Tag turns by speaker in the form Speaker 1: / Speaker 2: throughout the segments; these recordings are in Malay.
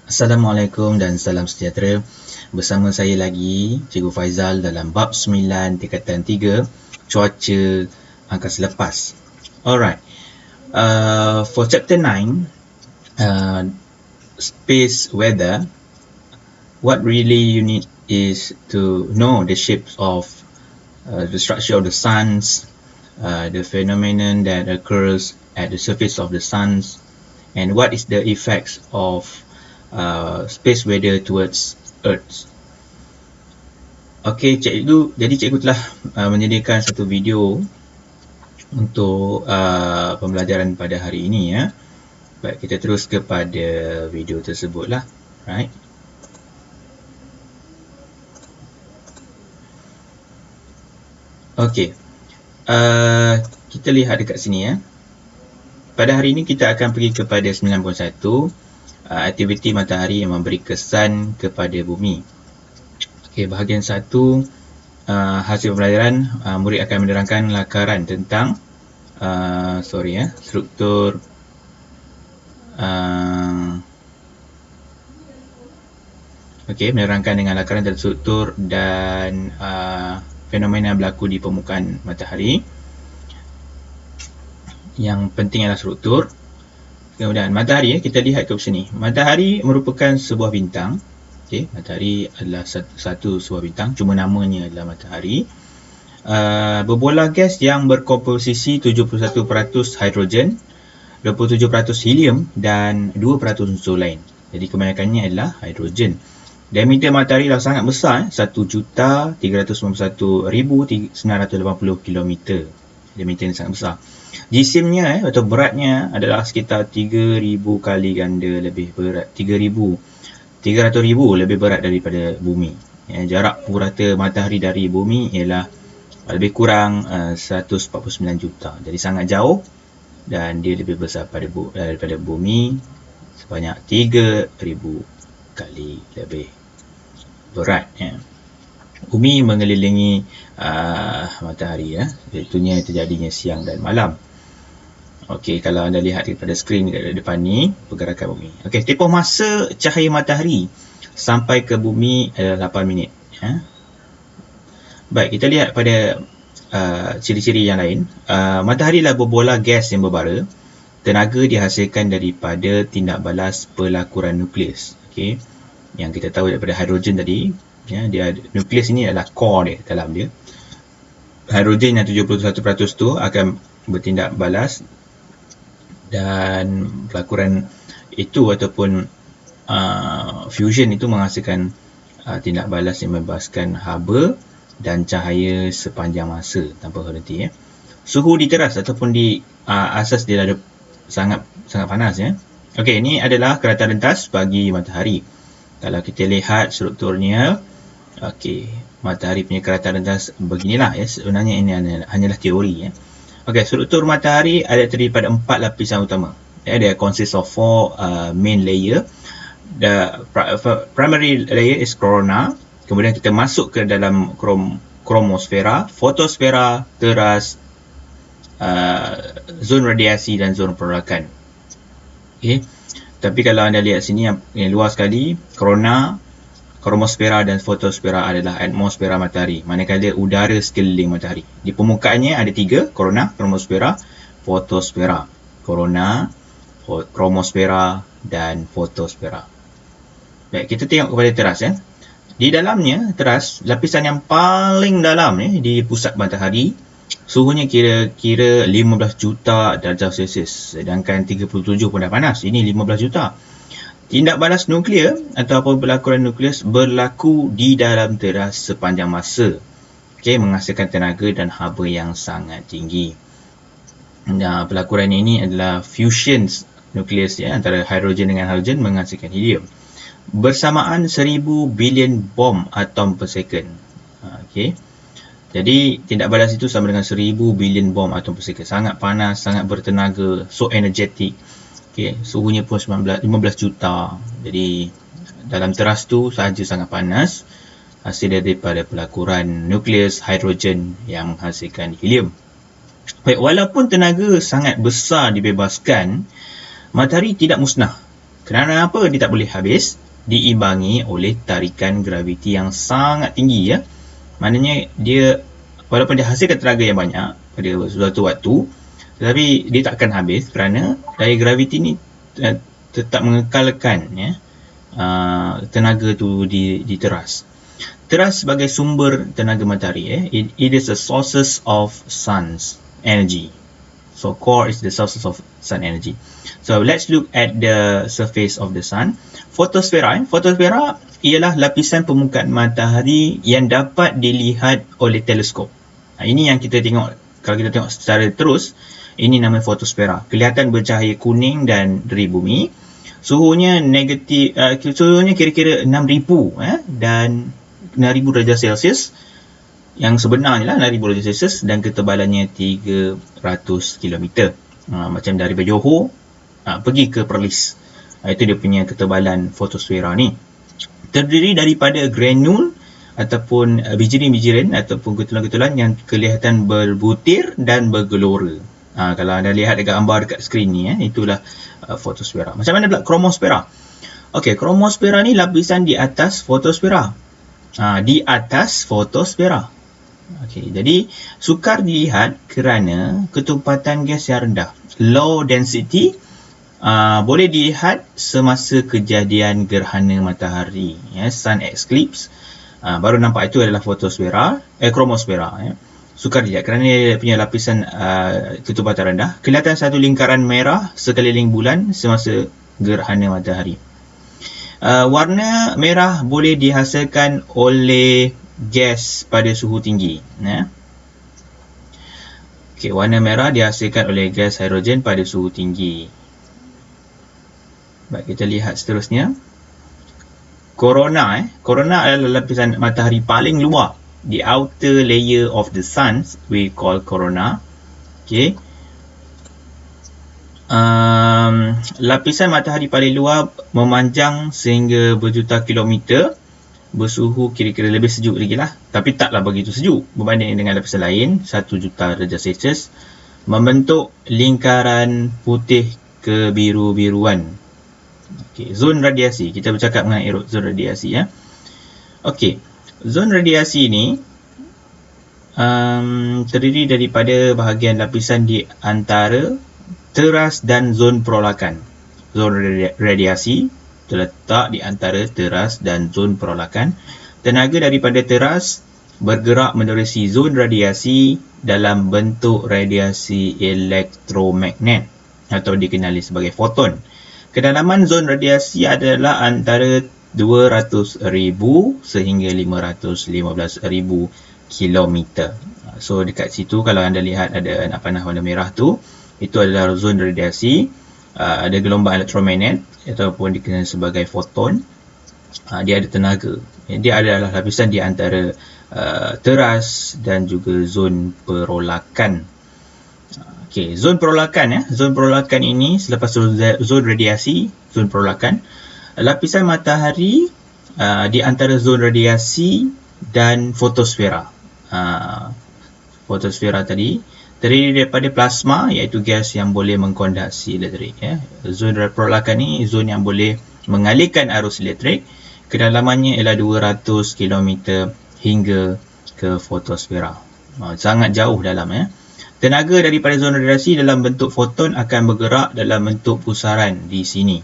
Speaker 1: Assalamualaikum dan salam sejahtera. Bersama saya lagi, Cikgu Faizal dalam bab 9 tingkatan 3, cuaca angkasa lepas. Alright, for chapter 9, space weather, what really you need is to know the shapes of the structure of the suns, the phenomenon that occurs at the surface of the suns, and what is the effects of space weather towards Earth. Okey, jadi cikgu telah menyediakan satu video untuk pembelajaran pada hari ini ya. Baik, kita terus kepada video tersebutlah. Right. Okey. Kita lihat dekat sini ya. Pada hari ini kita akan pergi kepada 9.1, aktiviti matahari yang memberi kesan kepada bumi. Okey, bahagian 1, hasil pembelajaran, murid akan menerangkan lakaran tentang struktur menerangkan dengan lakaran dan struktur dan fenomena berlaku di permukaan matahari. Yang penting adalah struktur. Kemudian matahari, kita lihat ke sini. Matahari merupakan sebuah bintang. Okey, matahari adalah satu sebuah bintang, cuma namanya adalah matahari. Berbola gas yang berkomposisi 71% hidrogen, 27% helium dan 2% unsur lain. Jadi kebanyakannya adalah hidrogen. Diameter matahari adalah sangat besar, 1,391,980 km. Diameter ini sangat besar. Jisimnya atau beratnya adalah sekitar 3,000 kali ganda lebih berat, 300,000 lebih berat daripada bumi. Jarak purata matahari dari bumi ialah lebih kurang 149 juta. Jadi sangat jauh dan dia lebih besar daripada bumi sebanyak 3,000 kali lebih berat. Bumi mengelilingi matahari ya. Itunya terjadinya siang dan malam. Okey, kalau anda lihat daripada skrin dekat depan ni, pergerakan bumi. Okey, tempoh masa cahaya matahari sampai ke bumi adalah 8 minit. Ya. Baik, kita lihat pada ciri-ciri yang lain. Matahari adalah berbola gas yang berbara. Tenaga dihasilkan daripada tindak balas pelakuran nukleus. Okey, yang kita tahu daripada hidrogen tadi, ya, dia nukleus ini adalah core dia dalam dia. Hidrogen yang 71% tu akan bertindak balas dan pelakuran itu ataupun fusion itu menghasilkan tindak balas yang membebaskan haba dan cahaya sepanjang masa tanpa henti ya. Suhu di teras ataupun di asas dia ada sangat panas ya. Okey, ini adalah keratan rentas bagi matahari. Kalau kita lihat strukturnya, okey, matahari punya keratan rentas beginilah ya. Sebenarnya ini hanyalah teori ya. Okey, struktur matahari ada terdiri pada 4 lapisan utama. Dia consists of 4 main layer. The primary layer is corona. Kemudian kita masuk ke dalam kromosfera, fotosfera, teras, zon radiasi dan zon perolakan. Okey. Tapi kalau anda lihat sini yang luas sekali, korona, kromosfera dan fotosfera adalah atmosfera matahari, manakala udara sekeliling matahari. Di permukaannya ada 3, korona, kromosfera, fotosfera. Korona, kromosfera dan fotosfera. Baik, kita tengok kepada teras ya. Di dalamnya, teras, lapisan yang paling dalam di pusat matahari, suhunya kira-kira 15 juta darjah Celsius, sedangkan 37 pun dah panas. Ini 15 juta. Tindak balas nuklear ataupun pelakuran nukleus berlaku di dalam teras sepanjang masa. Okey, menghasilkan tenaga dan haba yang sangat tinggi. Nah, pelakuran ini adalah fusion nukleus ya, antara hidrogen dengan hidrogen menghasilkan helium. Bersamaan 1000 bilion bom atom per second. Okey. Jadi tindak balas itu sama dengan 1000 bilion bom atom per second. Sangat panas, sangat bertenaga, so energetic. Okay, suhunya pun 15 juta. Jadi dalam teras tu sahaja sangat panas, hasil daripada pelakuran nukleus hidrogen yang menghasilkan helium. Baik, walaupun tenaga sangat besar dibebaskan, matahari tidak musnah. Kerana apa dia tak boleh habis? Diimbangi oleh tarikan graviti yang sangat tinggi, ya. Maknanya dia, walaupun dia hasilkan tenaga yang banyak pada suatu waktu, tetapi dia tak akan habis kerana daya graviti ni tetap mengekalkan, ya, tenaga tu di teras. Teras sebagai sumber tenaga matahari, it is a sources of sun's energy. So core is the sources of sun energy. So let's look at the surface of the sun. Fotosfera. Fotosfera ialah lapisan permukaan matahari yang dapat dilihat oleh teleskop. Ini yang kita tengok, kalau kita tengok secara terus, ini nama fotosfera. Kelihatan bercahaya kuning dan dari bumi. Suhunya negatif, suhunya kira-kira 6,000 dan 6,000 darjah Celsius. Yang sebenarnya lah 6,000 darjah Celsius dan ketebalannya 300 km. Macam dari Johor pergi ke Perlis. Itu dia punya ketebalan fotosfera ni. Terdiri daripada granul ataupun bijiran-bijiran ataupun getulan-getulan yang kelihatan berbutir dan bergelora. Kalau anda lihat dekat gambar dekat skrin ni, itulah fotosfera. Macam mana pula kromosfera? Okey, kromosfera ni lapisan di atas fotosfera. Di atas fotosfera. Okey, jadi sukar dilihat kerana ketumpatan gas yang rendah. Low density boleh dilihat semasa kejadian gerhana matahari, sun eclipse. Baru nampak itu adalah fotosfera, kromosfera. Sukar dilihat kerana dia punya lapisan ketumpatan rendah. Kelihatan satu lingkaran merah sekeliling bulan semasa gerhana matahari. Warna merah boleh dihasilkan oleh gas pada suhu tinggi. Okey, warna merah dihasilkan oleh gas hidrogen pada suhu tinggi. Baik, kita lihat seterusnya. Corona. Corona adalah lapisan matahari paling luar. The outer layer of the sun we call corona. Okey. Lapisan matahari paling luar memanjang sehingga berjuta kilometer, bersuhu kira-kira lebih sejuk lagi lah, tapi taklah begitu sejuk berbanding dengan lapisan lain, 1 juta darjah Celsius, membentuk lingkaran putih kebiru-biruan. Okey, zon radiasi. Kita bercakap mengenai zon radiasi, ya. Okey, zon radiasi ni terdiri daripada bahagian lapisan di antara teras dan zon perolakan. Zon radiasi terletak di antara teras dan zon perolakan. Tenaga daripada teras bergerak menerusi zon radiasi dalam bentuk radiasi elektromagnet atau dikenali sebagai foton. Kedalaman zon radiasi adalah antara 200,000 sehingga 515,000 kilometer. So dekat situ kalau anda lihat ada anak panah warna merah tu, itu adalah zon radiasi. Ada gelombang elektromagnet ataupun dikenali sebagai foton. Dia ada tenaga. Dia adalah lapisan di antara teras dan juga zon perolakan. Okey, zon perolakan, Zon perolakan ini selepas zon radiasi, zon perolakan, lapisan matahari di antara zon radiasi dan fotosfera. Fotosfera tadi terdiri daripada plasma, iaitu gas yang boleh mengkonduksi elektrik. Zon perolakan ni zon yang boleh mengalirkan arus elektrik. Kedalamannya ialah 200 km hingga ke fotosfera. Sangat jauh dalam. Tenaga daripada zon radiasi dalam bentuk foton akan bergerak dalam bentuk pusaran di sini.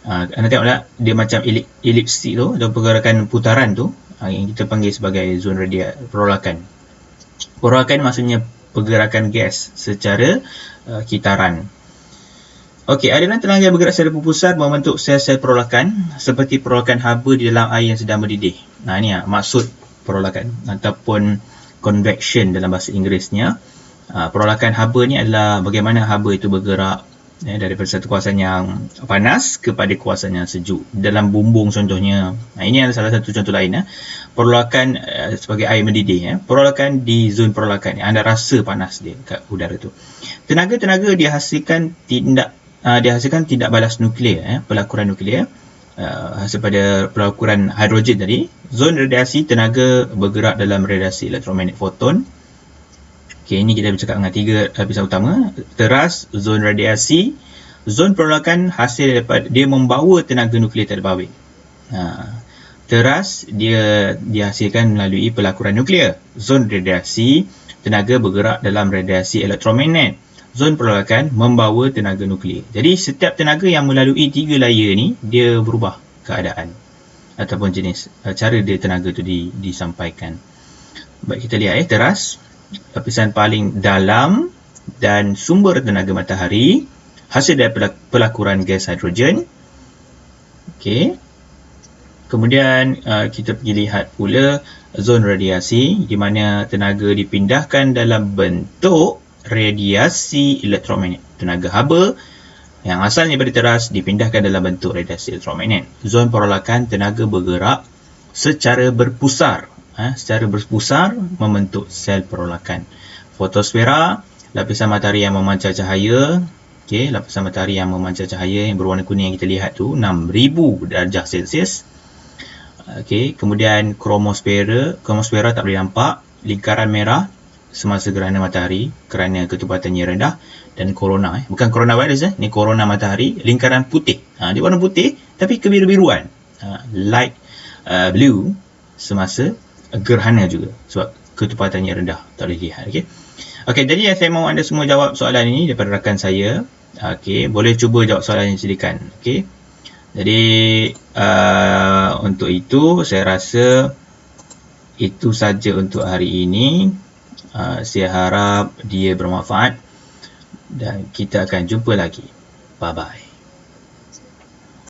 Speaker 1: Anda tengok tak? Dia macam elipsik tu, atau pergerakan putaran tu, yang kita panggil sebagai zon perolakan. Perolakan maksudnya pergerakan gas secara kitaran. Okey, aliran tenaga yang bergerak secara berpusat membentuk sel-sel perolakan seperti perolakan haba di dalam air yang sedang mendidih. Ini maksud perolakan ataupun convection dalam bahasa Inggerisnya. Perolakan haba ni adalah bagaimana haba itu bergerak daripada satu kawasan yang panas kepada kawasan yang sejuk. Dalam bumbung contohnya. Ini adalah salah satu contoh lain. Perolakan sebagai air mendidih. Perolakan di zon perolakan. Anda rasa panas dia kat udara tu. Tenaga-tenaga dihasilkan tidak balas nuklear. Pelakuran nuklear. Hasil pada pelakuran hidrogen tadi. Zon radiasi, tenaga bergerak dalam radiasi elektromagnet foton. Okey, ini kita bercakap dengan 3 lapisan utama. Teras, zon radiasi, Zon penolakan hasil daripada dia membawa tenaga nuklear terbabit. Teras dia dihasilkan melalui pelakuran nuklear. Zon radiasi, tenaga bergerak dalam radiasi elektromagnet. Zon penolakan membawa tenaga nuklear. Jadi setiap tenaga yang melalui 3 layer ni, dia berubah keadaan ataupun jenis cara dia tenaga tu disampaikan. Baik, kita lihat teras, lapisan paling dalam dan sumber tenaga matahari, hasil dari pelakuran gas hidrogen. Okey. Kemudian kita pergi lihat pula zon radiasi di mana tenaga dipindahkan dalam bentuk radiasi elektromagnet. Tenaga haba yang asalnya daripada teras dipindahkan dalam bentuk radiasi elektromagnet. Zon penolakan tenaga bergerak secara berpusar. Secara berpusar membentuk sel penolakan. Fotosfera, lapisan matahari yang memancar cahaya. Okey, lapisan matahari yang memancar cahaya yang berwarna kuning yang kita lihat tu 6000 darjah Celsius. Okey, kemudian kromosfera tak boleh nampak, lingkaran merah semasa gerhana matahari kerana ketupatannya rendah, dan corona bukan coronavirus ni corona matahari, lingkaran putih. Dia warna putih tapi kebiru-biruan. Light blue semasa gerhana juga sebab ketupatannya rendah, tak boleh lihat. Okey, jadi saya mahu anda semua jawab soalan ini daripada rakan saya. Okey, boleh cuba jawab soalan yang disediakan. Okey. Jadi untuk itu saya rasa itu saja untuk hari ini. Saya harap dia bermanfaat dan kita akan jumpa lagi. Bye bye.